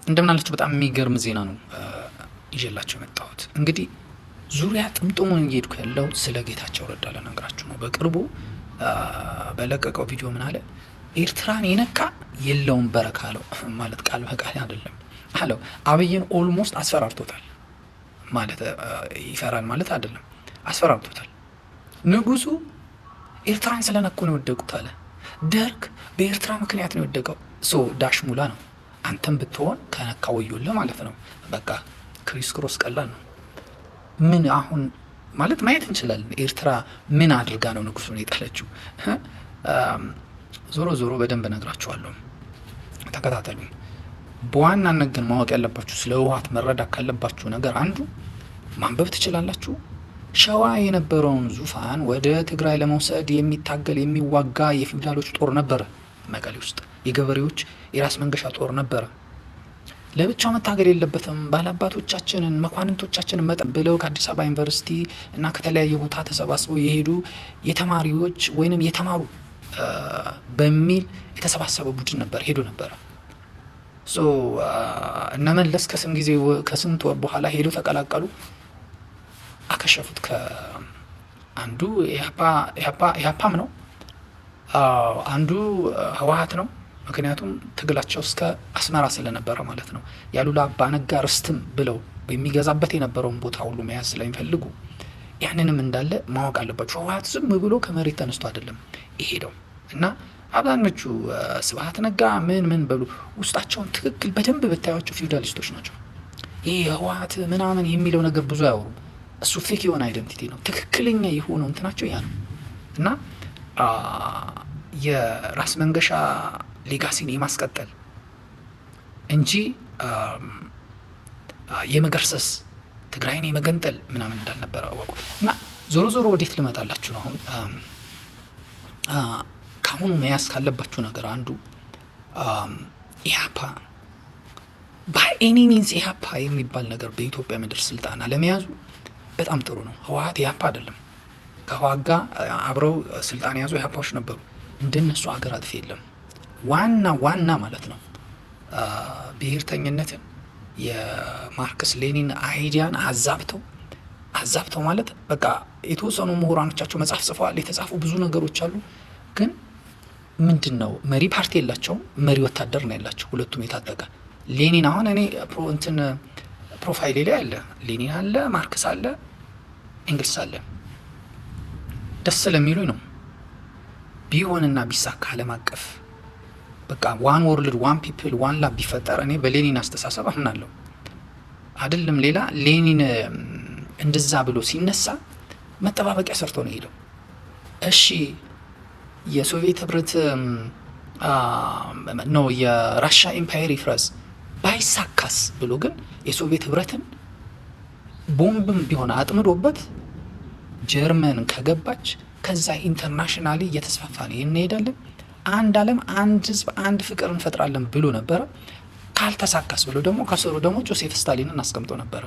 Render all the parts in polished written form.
እንደምን አላችሁ? በጣም የሚገርም ዜና ነው ይዤላችሁ የመጣሁት። እንግዲህ ዙሪያ ጥምጥሙን እየሄድኩ ያለው ስለ ጌታቸው ረዳ ልነግራችሁ ነው። በቅርቡ በለቀቀው ቪዲዮ ምን አለ? ኤርትራን የነካ የለውም በረካ አለው። ማለት ቃል በቃል አይደለም አለው። አብይን ኦልሞስት አስፈራርቶታል። ማለት ይፈራል ማለት አይደለም፣ አስፈራርቶታል። ንጉሱ ኤርትራን ስለነኩ ነው የወደቁት አለ። ደርግ በኤርትራ ምክንያት ነው የወደቀው። ዳሽ ሙላ ነው። አንተም ብትሆን ከነካ ወዮልህ ማለት ነው። በቃ ክሪስ ክሮስ ቀላል ነው። ምን አሁን ማለት ማየት እንችላለን። ኤርትራ ምን አድርጋ ነው ንጉሱን የጣለችው? ዞሮ ዞሮ በደንብ ነግራችኋለሁ፣ ተከታተሉ። በዋናነት ግን ማወቅ ያለባችሁ ስለ ህወሓት መረዳት ካለባችሁ ነገር አንዱ ማንበብ ትችላላችሁ። ሸዋ የነበረውን ዙፋን ወደ ትግራይ ለመውሰድ የሚታገል የሚዋጋ የፊውዳሎች ጦር ነበረ። መቀሌ ውስጥ የገበሬዎች የራስ መንገሻ ጦር ነበረ። ለብቻው መታገል የለበትም። ባላባቶቻችንን መኳንንቶቻችንን መጠን ብለው ከአዲስ አበባ ዩኒቨርሲቲ እና ከተለያየ ቦታ ተሰባስበው የሄዱ የተማሪዎች ወይንም የተማሩ በሚል የተሰባሰበ ቡድን ነበር ሄዶ ነበረ። እነ መለስ ከስንት ወር በኋላ ሄዶ ተቀላቀሉ፣ አከሸፉት። ከአንዱ ኢህአፓም ነው፣ አንዱ ህወሓት ነው። ምክንያቱም ትግላቸው እስከ አስመራ ስለነበረ ማለት ነው። ያሉላ አባነጋ ርስትም ብለው የሚገዛበት የነበረውን ቦታ ሁሉ መያዝ ስለሚፈልጉ ያንንም እንዳለ ማወቅ አለባቸው። ህወሓት ዝም ብሎ ከመሬት ተነስቶ አይደለም ይሄደው እና አብዛኞቹ ስብሀት ነጋ ምን በሉ ውስጣቸውን ትክክል በደንብ ብታያቸው ፊውዳሊስቶች ናቸው። ይህ ህወሓት ምናምን የሚለው ነገር ብዙ አያወሩም። እሱ ፌክ የሆነ አይደንቲቲ ነው። ትክክለኛ የሆነው እንትናቸው ያ ነው እና የራስ መንገሻ ሌጋሲን የማስቀጠል እንጂ የመገርሰስ ትግራይን የመገንጠል ምናምን እንዳልነበረ አወቁ እና ዞሮ ወዴት ልመጣላችሁ ነው? አሁን ከአሁኑ መያዝ ካለባችሁ ነገር አንዱ ኢህአፓ በኤኒ ሚንስ ኢህአፓ የሚባል ነገር በኢትዮጵያ ምድር ስልጣን አለመያዙ በጣም ጥሩ ነው። ህወሓት ኢህአፓ አይደለም። ከህወሓት ጋር አብረው ስልጣን የያዙ ኢህአፓዎች ነበሩ። እንደነሱ አገር አጥፊ የለም። ዋና ማለት ነው ብሔርተኝነትን የማርክስ ሌኒን አይዲያን አዛብተው ማለት በቃ የተወሰኑ ምሁራኖቻቸው መጽሐፍ ጽፈዋል። የተጻፉ ብዙ ነገሮች አሉ። ግን ምንድን ነው መሪ ፓርቲ የላቸውም፣ መሪ ወታደር ነው ያላቸው። ሁለቱም የታጠቀ ሌኒን አሁን እኔ ፕሮፋይሌ ላይ አለ፣ ሌኒን አለ፣ ማርክስ አለ፣ ኤንግልስ አለ። ደስ ስለሚሉኝ ነው። ቢሆንና ቢሳካ ዓለም አቀፍ በቃ ዋን ወርልድ ዋን ፒፕል ዋን ላብ ቢፈጠር እኔ በሌኒን አስተሳሰብ አምናለሁ። አይደለም ሌላ ሌኒን እንደዛ ብሎ ሲነሳ መጠባበቂያ ሰርቶ ነው ሄደው። እሺ የሶቪየት ህብረት ነው የራሻ ኢምፓየር ይፍረስ ባይሳካስ ብሎ ግን የሶቪየት ህብረትን ቦምብም ቢሆን አጥምዶበት ጀርመን ከገባች ከዛ ኢንተርናሽናሊ እየተስፋፋ ነው እንሄዳለን፣ አንድ ዓለም፣ አንድ ህዝብ፣ አንድ ፍቅር እንፈጥራለን ብሎ ነበረ። ካልተሳካስ ብሎ ደግሞ ከስሩ ደግሞ ጆሴፍ ስታሊንን አስቀምጦ ነበረ።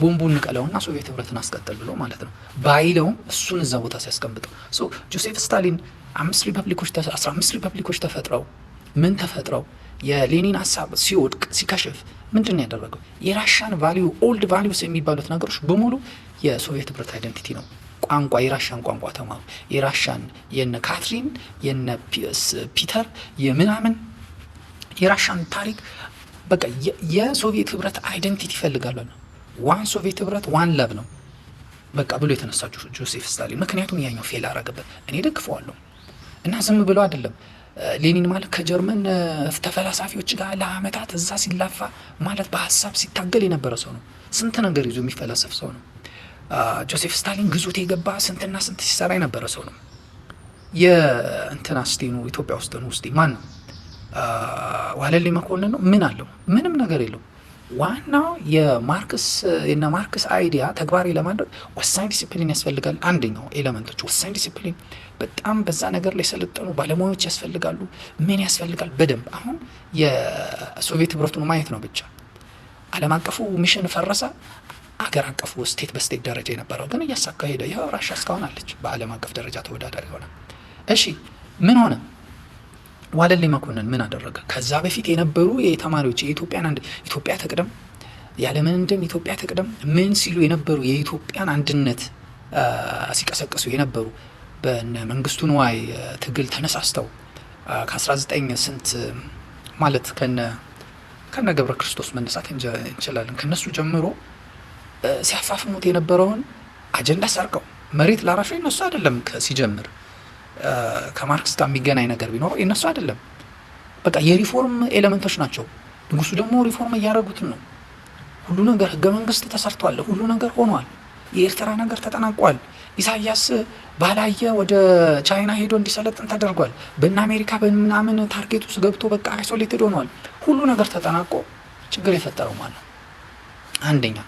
ቦምቡን ንቀለውና ሶቪየት ህብረትን አስቀጥል ብሎ ማለት ነው። ባይለውም እሱን እዛ ቦታ ሲያስቀምጠው ጆሴፍ ስታሊን 15 ሪፐብሊኮች ተፈጥረው የሌኒን ሀሳብ ሲወድቅ ሲከሽፍ ምንድን ነው ያደረገው? የራሻን ቫሊዩ ኦልድ ቫሊዩስ የሚባሉት ነገሮች በሙሉ የሶቪየት ህብረት አይደንቲቲ ነው። ቋንቋ፣ የራሻን ቋንቋ ተማሩ። የራሻን የነ ካትሪን የነ ፒተር የምናምን የራሻን ታሪክ በቃ የሶቪየት ህብረት አይደንቲቲ ይፈልጋሉ ነው። ዋን ሶቪየት ህብረት ዋን ላብ ነው በቃ ብሎ የተነሳችሁ ጆሴፍ ስታሊን። ምክንያቱም ያኛው ፌል አረገበት። እኔ ደግፈዋለሁ እና ዝም ብሎ አይደለም። ሌኒን ማለት ከጀርመን ተፈላሳፊዎች ጋር ለአመታት እዛ ሲላፋ ማለት በሀሳብ ሲታገል የነበረ ሰው ነው። ስንት ነገር ይዞ የሚፈላሰፍ ሰው ነው። ጆሴፍ ስታሊን ግዞት የገባ ስንትና ስንት ሲሰራ የነበረ ሰው ነው። የእንትና ስቴኑ ኢትዮጵያ ውስጥ ነው ውስጥ ማን ነው? ዋለልኝ መኮንን ነው። ምን አለው? ምንም ነገር የለው። ዋናው የነ ማርክስ አይዲያ ተግባራዊ ለማድረግ ወሳኝ ዲሲፕሊን ያስፈልጋል። አንደኛው ኤሌመንቶች ወሳኝ ዲሲፕሊን፣ በጣም በዛ ነገር ላይ ሰለጠኑ ባለሙያዎች ያስፈልጋሉ። ምን ያስፈልጋል? በደንብ አሁን የሶቪየት ህብረቱን ማየት ነው ብቻ። ዓለም አቀፉ ሚሽን ፈረሰ። አገር አቀፉ ስቴት በስቴት ደረጃ የነበረው ግን እያሳካ ሄደ። ይኸው ራሻ እስካሁን አለች፣ በዓለም አቀፍ ደረጃ ተወዳዳሪ ሆነ። እሺ ምን ሆነ? ዋለልኝ መኮንን ምን አደረገ? ከዛ በፊት የነበሩ የተማሪዎች ኢትዮጵያ ትቅደም ያለምንም ኢትዮጵያ ትቅደም ምን ሲሉ የነበሩ የኢትዮጵያን አንድነት ሲቀሰቅሱ የነበሩ በነ መንግስቱ ንዋይ ትግል ተነሳስተው ከ19 ስንት ማለት ከነ ገብረ ክርስቶስ መነሳት እንችላለን። ከነሱ ጀምሮ ሲያፋፍሙት የነበረውን አጀንዳ ሰርቀው መሬት ላራሹ እነሱ አይደለም ሲጀምር ከማርክስ ጋር የሚገናኝ ነገር ቢኖር እነሱ አይደለም። በቃ የሪፎርም ኤሌመንቶች ናቸው። ንጉሱ ደግሞ ሪፎርም እያደረጉት ነው። ሁሉ ነገር ህገ መንግስት ተሰርቷል። ሁሉ ነገር ሆኗል። የኤርትራ ነገር ተጠናቋል። ኢሳያስ ባላየ ወደ ቻይና ሄዶ እንዲሰለጥን ተደርጓል። በእነ አሜሪካ በምናምን ታርጌት ውስጥ ገብቶ በቃ አይሶሌትድ ሆኗል። ሁሉ ነገር ተጠናቆ ችግር የፈጠረው ማለት ነው። አንደኛ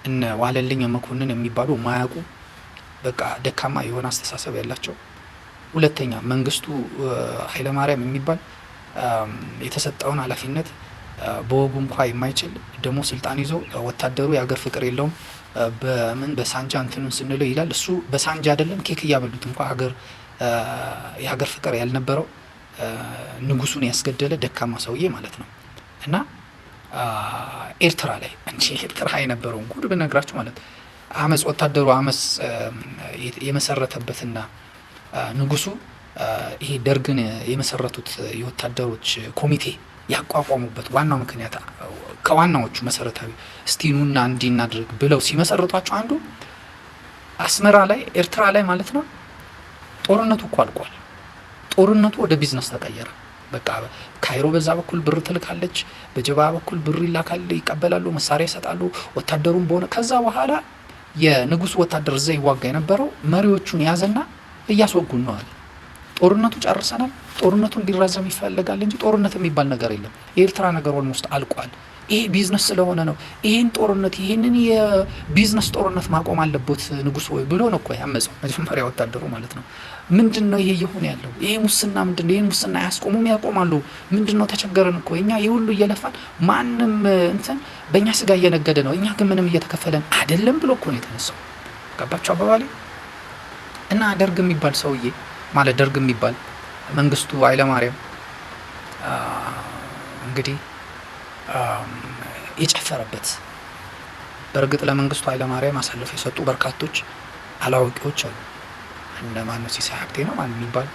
እነ ዋለልኝ መኮንን የሚባሉ ማያውቁ በቃ ደካማ የሆነ አስተሳሰብ ያላቸው። ሁለተኛ መንግስቱ ኃይለማርያም የሚባል የተሰጠውን ኃላፊነት በወጉ እንኳ የማይችል ደግሞ ስልጣን ይዞ ወታደሩ የሀገር ፍቅር የለውም በሳንጃ እንትኑን ስንለው ይላል። እሱ በሳንጃ አይደለም ኬክ እያበሉት እንኳ የሀገር ፍቅር ያልነበረው ንጉሱን ያስገደለ ደካማ ሰውዬ ማለት ነው። እና ኤርትራ ላይ እንጂ ኤርትራ የነበረውን ጉድ ብነግራችሁ ማለት ወታደሩ አመፅ የመሰረተበትና ንጉሱ ይሄ ደርግን የመሰረቱት የወታደሮች ኮሚቴ ያቋቋሙበት ዋናው ምክንያት ከዋናዎቹ መሰረታዊ እስቲኑና እንዲናድርግ ብለው ሲመሰርቷቸው አንዱ አስመራ ላይ ኤርትራ ላይ ማለት ነው ጦርነቱ እኮ አልቋል። ጦርነቱ ወደ ቢዝነስ ተቀየረ። በቃ ካይሮ በዛ በኩል ብር ትልካለች፣ በጀባ በኩል ብር ይላካል፣ ይቀበላሉ፣ መሳሪያ ይሰጣሉ፣ ወታደሩን በሆነ ከዛ በኋላ የንጉሱ ወታደር እዛ ይዋጋ የነበረው መሪዎቹን ያዘና እያስወጉን ነው አለ። ጦርነቱ ጨርሰናል፣ ጦርነቱ እንዲራዘም ይፈልጋል እንጂ ጦርነት የሚባል ነገር የለም። የኤርትራ ነገር ኦልሞስት አልቋል። ይሄ ቢዝነስ ስለሆነ ነው። ይሄንን የቢዝነስ ጦርነት ማቆም አለበት ንጉስ ወይ ብሎ ነው እኮ ያመፀው መጀመሪያ ወታደሩ ማለት ነው። ምንድነው ይሄ እየሆነ ያለው? ይሄ ሙስና ምንድነው? ይሄን ሙስና ያስቆሙም ያቆማሉ። ምንድነው? ተቸገረን እኮ እኛ የሁሉ እየለፋን ማንም እንትን በእኛ ስጋ እየነገደ ነው፣ እኛ ግን ምንም እየተከፈለን አይደለም ብሎ እኮ ነው የተነሳው። ገባችሁ አባባሌ? እና ደርግ የሚባል ሰውዬ ማለት ደርግ የሚባል መንግስቱ ኃይለማርያም እንግዲህ የጨፈረበት በእርግጥ ለመንግስቱ ኃይለማርያም አሳልፎ የሰጡ በርካቶች አላዋቂዎች አሉ። እነ ማነው ሲሳይ ሀብቴ ነው ማን የሚባል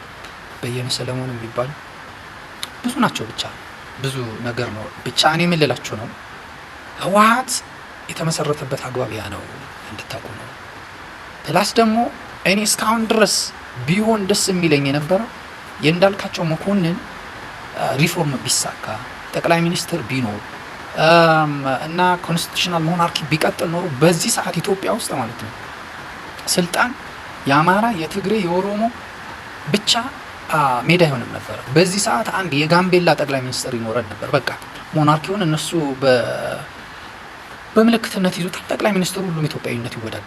በየነ ሰለሞን የሚባል ብዙ ናቸው። ብቻ ብዙ ነገር ነው። ብቻ እኔ የምልላችሁ ነው ህወሓት የተመሰረተበት አግባብ ያ ነው እንድታውቁ ነው። ፕላስ ደግሞ እኔ እስካሁን ድረስ ቢሆን ደስ የሚለኝ የነበረው የእንዳልካቸው መኮንን ሪፎርም ቢሳካ ጠቅላይ ሚኒስትር ቢኖር እና ኮንስቲቱሽናል ሞናርኪ ቢቀጥል ኖሮ በዚህ ሰዓት ኢትዮጵያ ውስጥ ማለት ነው ስልጣን የአማራ፣ የትግሬ፣ የኦሮሞ ብቻ ሜዳ አይሆንም ነበር። በዚህ ሰዓት አንድ የጋምቤላ ጠቅላይ ሚኒስትር ይኖረን ነበር። በቃ ሞናርኪውን እነሱ በምልክትነት ይዙታል። ጠቅላይ ሚኒስትሩ ሁሉም ኢትዮጵያዊነት ይወዳደራል።